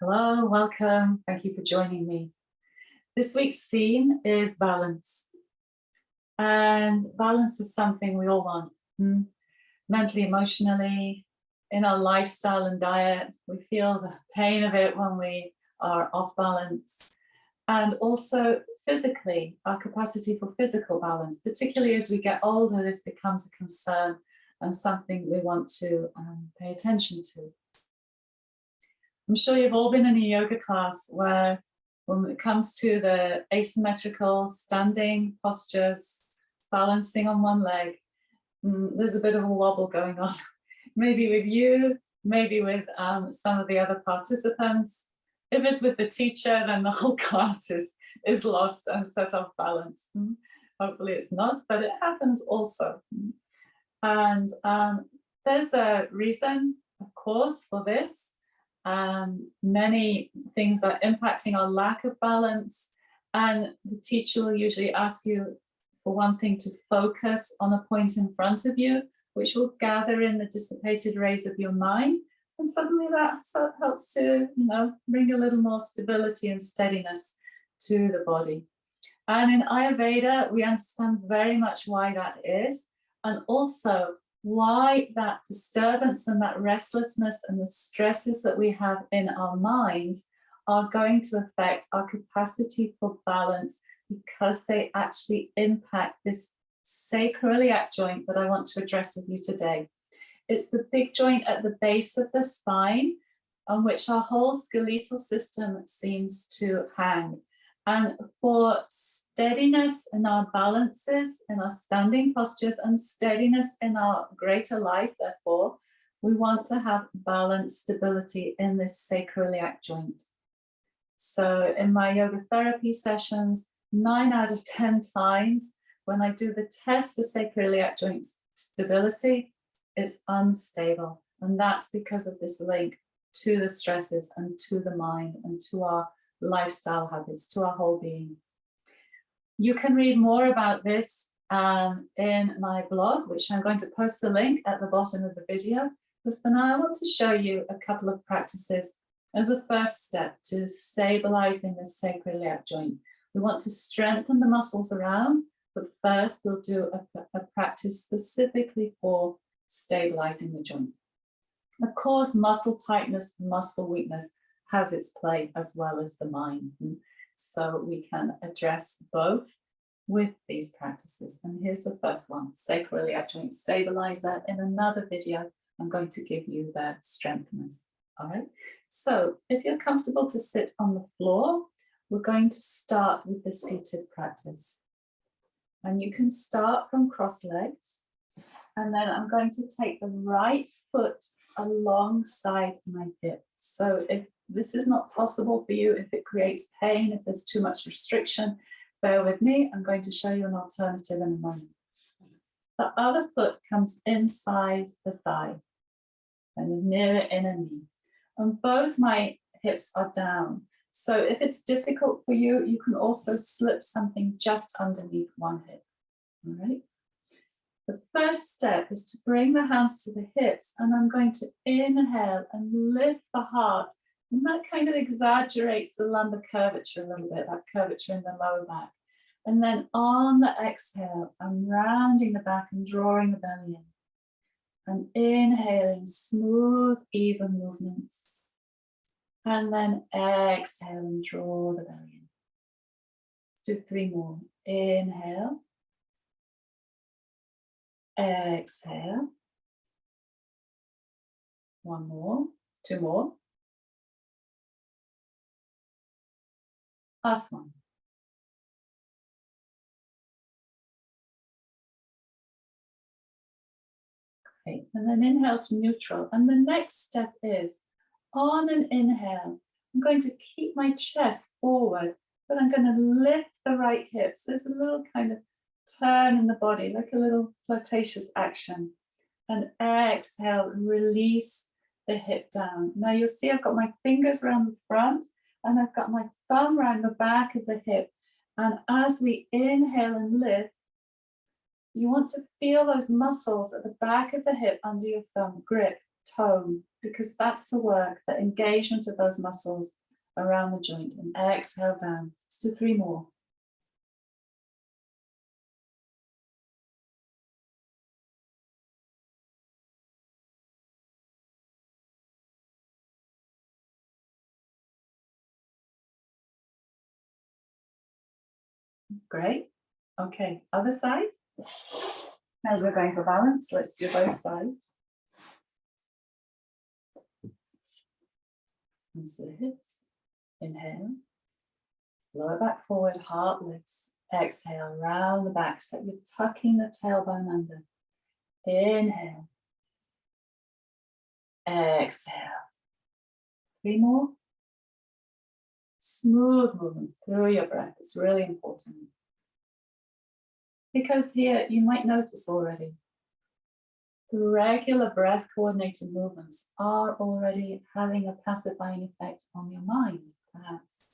Hello, welcome. Thank you for joining me. This week's theme is balance. And balance is something we all want. Mentally, emotionally, in our lifestyle and diet. We feel the pain of it when we are off balance. And also physically, our capacity for physical balance, particularly as we get older, this becomes a concern and something we want to pay attention to. I'm sure you've all been in a yoga class where when it comes to the asymmetrical standing postures, balancing on one leg, there's a bit of a wobble going on. Maybe with you, maybe with some of the other participants. If it's with the teacher, then the whole class is lost and set off balance. Hopefully it's not, but it happens also. And there's a reason, of course, for this. Many things are impacting our lack of balance, and the teacher will usually ask you for one thing to focus on a point in front of you, which will gather in the dissipated rays of your mind, and suddenly that helps to bring a little more stability and steadiness to the body. And in Ayurveda, we understand very much why that is, and also why that disturbance and that restlessness and the stresses that we have in our minds are going to affect our capacity for balance, because they actually impact this Sacro-Iliac joint that I want to address with you today. It's the big joint at the base of the spine on which our whole skeletal system seems to hang. And for steadiness in our balances, in our standing postures, and steadiness in our greater life, therefore, we want to have balance, stability in this Sacro-Iliac joint. So in my yoga therapy sessions, 9 out of 10 times, when I do the test for Sacro-Iliac joint stability, it's unstable. And that's because of this link to the stresses and to the mind and to our lifestyle habits, to our whole being. You can read more about this in my blog, which I'm going to post the link at the bottom of the video. But for now, I want to show you a couple of practices as a first step to stabilizing the Sacro-Iliac joint. We want to strengthen the muscles around, but first we'll do a practice specifically for stabilizing the joint. Of course, muscle tightness, muscle weakness has its play as well as the mind. So we can address both with these practices. And here's the first one, Sacro-Iliac joint stabilizer. In another video, I'm going to give you the strengtheners. All right. So if you're comfortable to sit on the floor, we're going to start with the seated practice. And you can start from cross legs. And then I'm going to take the right foot alongside my hip. So if this is not possible for you, if it creates pain, if there's too much restriction, bear with me. I'm going to show you an alternative in a moment. The other foot comes inside the thigh and near the inner knee. And both my hips are down. So if it's difficult for you, you can also slip something just underneath one hip. All right. The first step is to bring the hands to the hips, and I'm going to inhale and lift the heart. And that kind of exaggerates the lumbar curvature a little bit, that curvature in the lower back. And then on the exhale, I'm rounding the back and drawing the belly in. And inhaling, smooth, even movements. And then exhale and draw the belly in. Let's do 3 more. Inhale. Exhale. 1 more. 2 more. Last one. Okay, and then inhale to neutral. And the next step is, on an inhale, I'm going to keep my chest forward, but I'm going to lift the right hips. There's a little kind of turn in the body, like a little flirtatious action. And exhale, release the hip down. Now you'll see I've got my fingers around the front, and I've got my thumb around the back of the hip. And as we inhale and lift, you want to feel those muscles at the back of the hip under your thumb grip. tone, because that's the work, the engagement of those muscles around the joint. And exhale down. Let's do 3 more. Great. Okay, other side. As we're going for balance, let's do both sides. And so the hips. Inhale. Lower back forward, heart lifts. Exhale, round the back so that you're tucking the tailbone under. Inhale. Exhale. 3 more. Smooth movement through your breath. It's really important. Because here you might notice already, the regular breath coordinated movements are already having a pacifying effect on your mind, perhaps.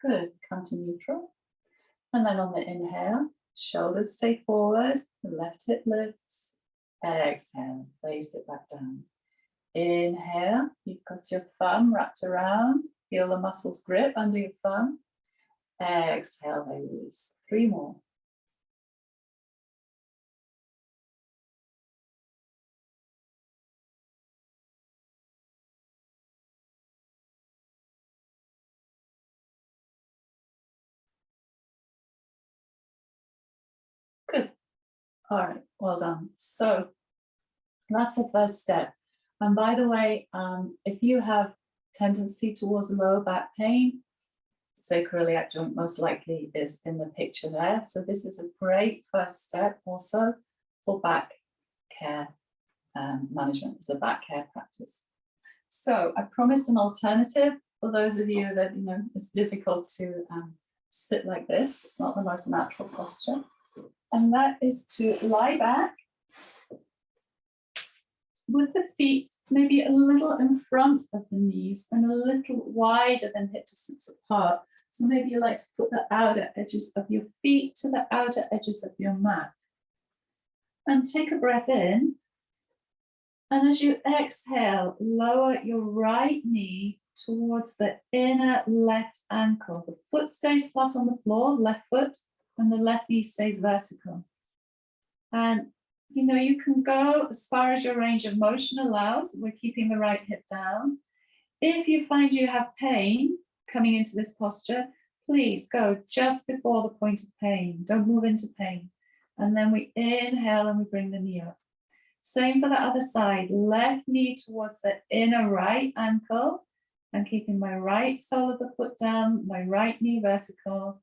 Good, come to neutral. And then on the inhale, shoulders stay forward, the left hip lifts. Exhale, place it back down. Inhale, you've got your thumb wrapped around. Feel the muscles grip under your thumb. Exhale, they release. 3 more. Good. All right, well done. So that's the first step. And by the way, if you have tendency towards lower back pain, sacro-iliac joint most likely is in the picture there. So this is a great first step also for back care management. It's a back care practice. So I promised an alternative for those of you that, it's difficult to sit like this. It's not the most natural posture. And that is to lie back with the feet maybe a little in front of the knees and a little wider than hip distance apart. So maybe you like to put the outer edges of your feet to the outer edges of your mat. And take a breath in. And as you exhale, lower your right knee towards the inner left ankle. The foot stays flat on the floor, left foot, and the left knee stays vertical. And you can go as far as your range of motion allows. We're keeping the right hip down. If you find you have pain coming into this posture, please go just before the point of pain. Don't move into pain. And then we inhale and we bring the knee up. Same for the other side. Left knee towards the inner right ankle. And keeping my right sole of the foot down, my right knee vertical.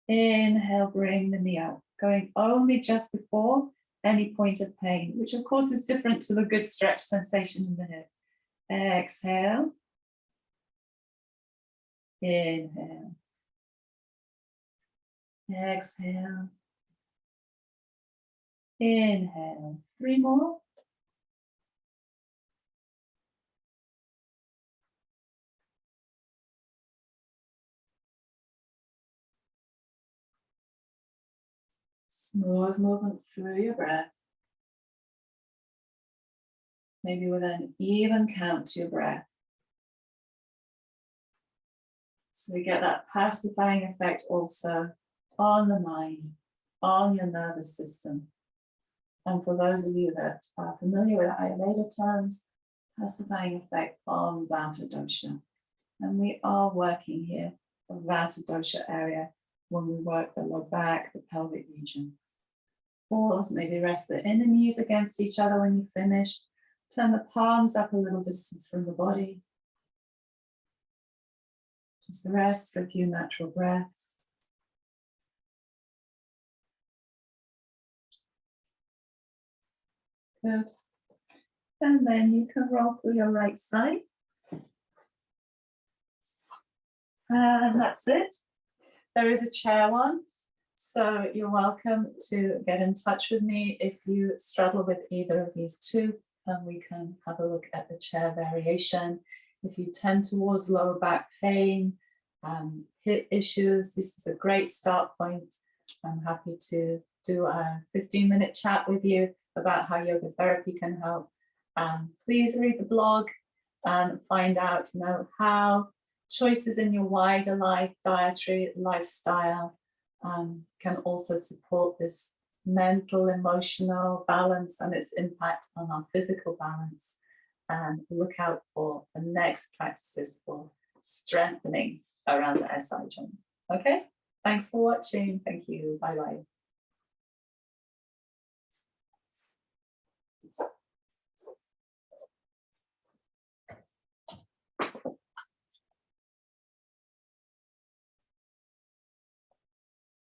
Inhale, bring the knee up. Going only just before any point of pain, which of course is different to the good stretch sensation in the hip. Exhale. Inhale. Exhale. Inhale. 3 more. Smooth movement through your breath. Maybe with an even count to your breath. So we get that pacifying effect also on the mind, on your nervous system. And for those of you that are familiar with Ayurveda terms, pacifying effect on Vata dosha. And we are working here the Vata dosha area when we work the lower back, the pelvic region. Pause, maybe rest the inner knees against each other when you've finished. Turn the palms up a little distance from the body. Just rest for a few natural breaths. Good. And then you can roll through your right side. And that's it. There is a chair one. So you're welcome to get in touch with me if you struggle with either of these two, and we can have a look at the chair variation. If you tend towards lower back pain, hip issues, this is a great start point. I'm happy to do a 15-minute chat with you about how yoga therapy can help. Please read the blog and find out, how choices in your wider life, dietary, lifestyle, can also support this mental, emotional balance and its impact on our physical balance. And look out for the next practices for strengthening around the SI joint. Okay, thanks for watching. Thank you. Bye bye.